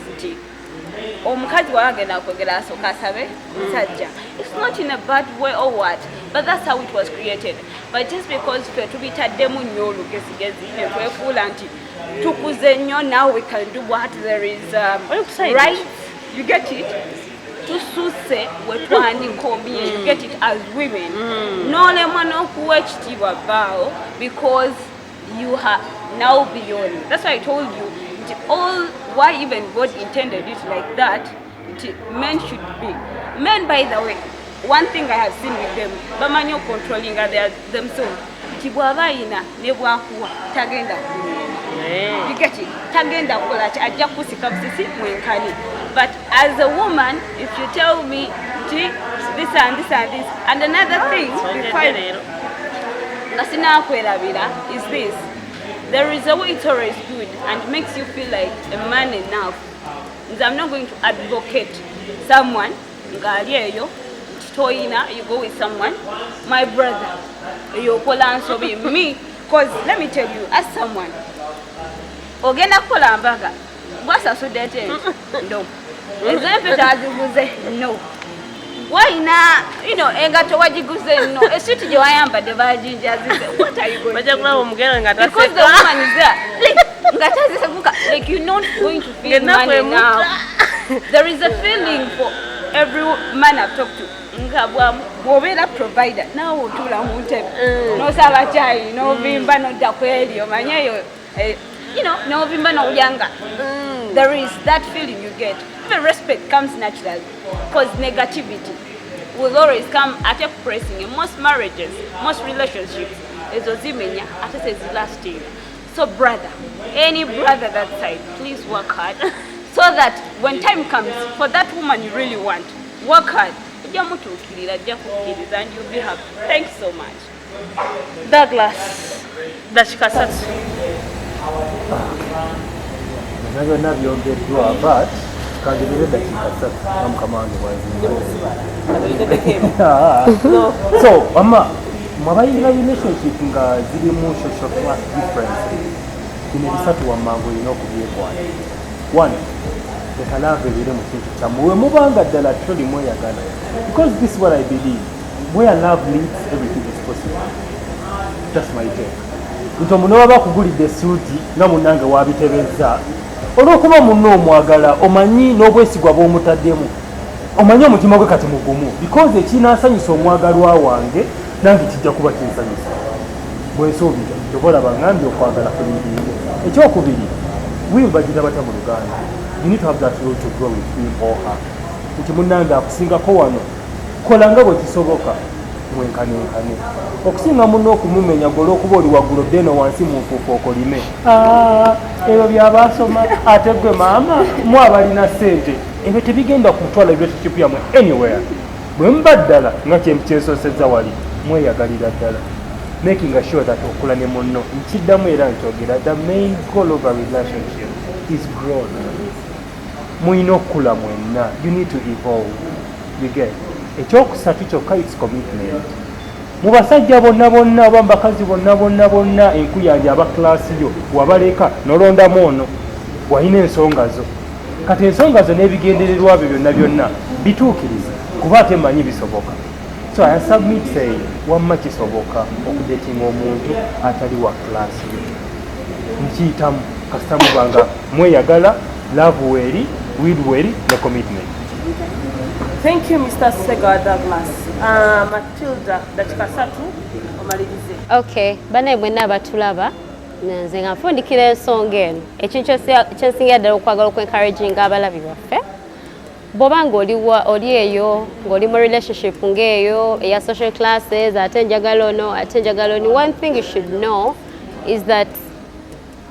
omukazi wagenda kwogera asooka asabe musajja. It's not in a bad way or what, but that's how it was created. But just because ffe tubitaddemu nnyo olugesigezi ne twefuula nti tukuze nnyo, now we can do what, there is right, you get it, tususe wetwandikomye, you get it, as women n'olemwa n'okuwa ekitiibwa bbaawo because you are now beyond. That's why I told you all why even God intended it like that. Men should be men. By the way, one thing I have seen with them, bamanyo controlling themselves. Tibwabaina nebwakuwa tagenda kunyuma. You get it? Tagenda kola ajja kusika busisi mwenkani. But as a woman, if you tell me this and this and this, and another thing nasina kwerabira is this. There is a way it's always good and makes you feel like a man enough. I'm not going to advocate someone, you go with someone, my brother, you call answer me, because let me tell you, as someone, ogenda kola ambaga, what's a so dated? No. No. Why na, you know, engato wajiguze no. Esiti je wayamba de bajinja zise. What are you going to do? Because the woman is there. Like you're not going to feel money now. There is a feeling for every man I've talked to. Ngabwa provider. Now utula muntebe. No saba chai, no bimba no dakweli, omanyeyo. You know, no bimba no uyanga. There is that feeling you get. Even respect comes naturally, because negativity will always come at a pressing. In most marriages, most relationships, it's lasting. So brother, any brother that side, please work hard, so that when time comes for that woman you really want, work hard. And you'll be happy. Thanks so much. Douglas, Dashikasatsu. Byonna byogeddwa but kangirire dakiika 3 namukama wange bwanzinze. So mama mwabayinga relationship nga zirimu social class difference bino bisatu wamangu olina okubyekwana. One, leka love ebire mu kintu kyammwe we mubanga ddala toli mweyagala, because this is what I believe, where love meets everything is possible. That's my take. Nti omuntu waba akugulidde suuti nga munnange wabitebezza, olw'okuba munno omwagala omanyi n'obwesigwa bw'omutaddemu, omanyi omutima gwe kati mugumu, because ekinaasanyusa omwagalwa wange nange kijja kuba kinsanyusa. Bwensuubira tobolaba ngambye okwagala kuliringe. Ekyokubiri, we bagira bata mu Luganda, you need to have that role to grow with him or her. nti munnange akusingako wano kola nga bwe kisoboka mwenkanenkane okusinga munno okumumenya golw'okuba oli waggulu ddeno wansi mu nfuufu okolime ebyo byabaasoma ate gwe maama mu abalina ssente ebyo tebigenda kutwala relationship yammwe anywhere bwe muba ddala nga kyensosezza wali mweyagalira ddala making sure that okula ne munno nkiddamu era nkyogera the main goal of a relationship is growth muyina okukula mwenna you need to evolve you get ekyokusatu kyokka its commitment mu basajja bonna bonna oba mubakazi bonna enkuyanja aba klaasi yo wabaleka nolondamu ono walina ensonga zo kati ensonga zo n'ebigendererwa byo byonna bituukirize kuba ate mmanyi bisoboka so I submit saying wamma kisoboka okudetinga omuntu atali wa klaasi yo nkiyitamu kasita mubanga mweyagala love weri will weri ne commitment. Thank you, Mr. Sega Douglas. Matilda, dakika 3 omalirize. Okay, bana mwenna abatulaba nze nga nfundikira ensonga eno ekintu kyensinga ddala okwagala okwencouraginga abalabi baffe bw'oba ng'oli eyo ng'oli mu relationship ng'eyo eya social classes ate njagala ono ate njagala oni, one thing you should know is that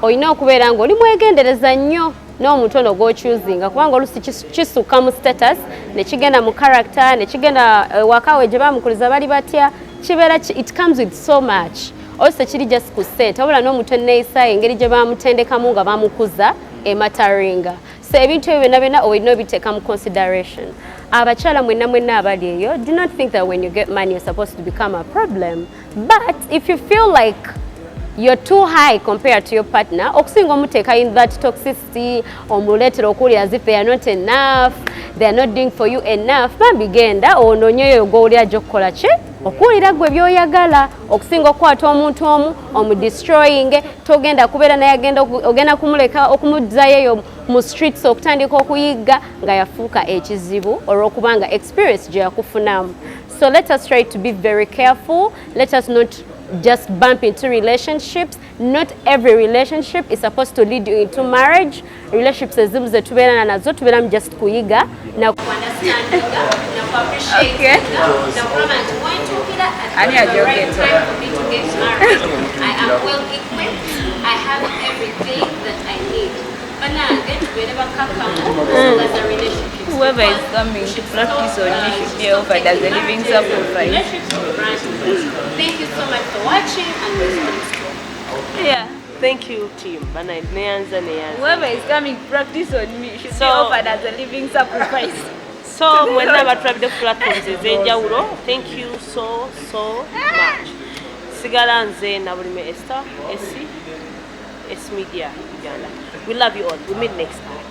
olina okubeera ng'oli mwegendereza nnyo n'omuntu ono gw'okyuzinga kubanga olusi kisukka mu status ne kigenda mu character ne kigenda wakawe gye bamukuliza bali batya kibeera it comes with so much olusi kiri just ku ssente wabula n'omuntu enneeyisa engeri gye bamutendekamu nga bamukuza emataringa so ebintu ebyo byonna olina obiteeka mu consideration abakyala mwenna abali eyo do not think that when you get money you're supposed to become a problem but if you feel like you're too high compared to your partner okusinga omuteeka in that toxicity omuleetera okuli as if they are not enough they are not doing for you enough bambi genda onoonyeyo gw'oli ajja okukola ki okuwulira gwe by'oyagala okusinga okukwata omuntu omu omudestroying togenda kubeera naye ogenda kumuleka okumudzayo eyo mu streets okutandika okuyiga nga yafuuka ekizibu olw'okubanga experience gye yakufunamu so let us try to be very careful let us not just bump into relationships. Not every relationship is supposed to lead you into marriage. Relationships ezimu ze tubeera nazo tubeeramu just kuyiga na understanding na appreciate na kulaba nti wantukira at the right time for me to get married. I am well equipped. I have everything that I need. But now again, whenever as a relationship. Whoever is coming to practice on me should be offered as a living sacrifice. Thank you so much for watching and listening. Yeah. Thank you, team. Whoever is coming to practice on me should be offered as a living sacrifice. So, mwenna abatulabidde ku platforms ez'enjawulo, thank you so much. Sigala nze na bulime Esther, S Media Uganda. We love you all. We meet next time.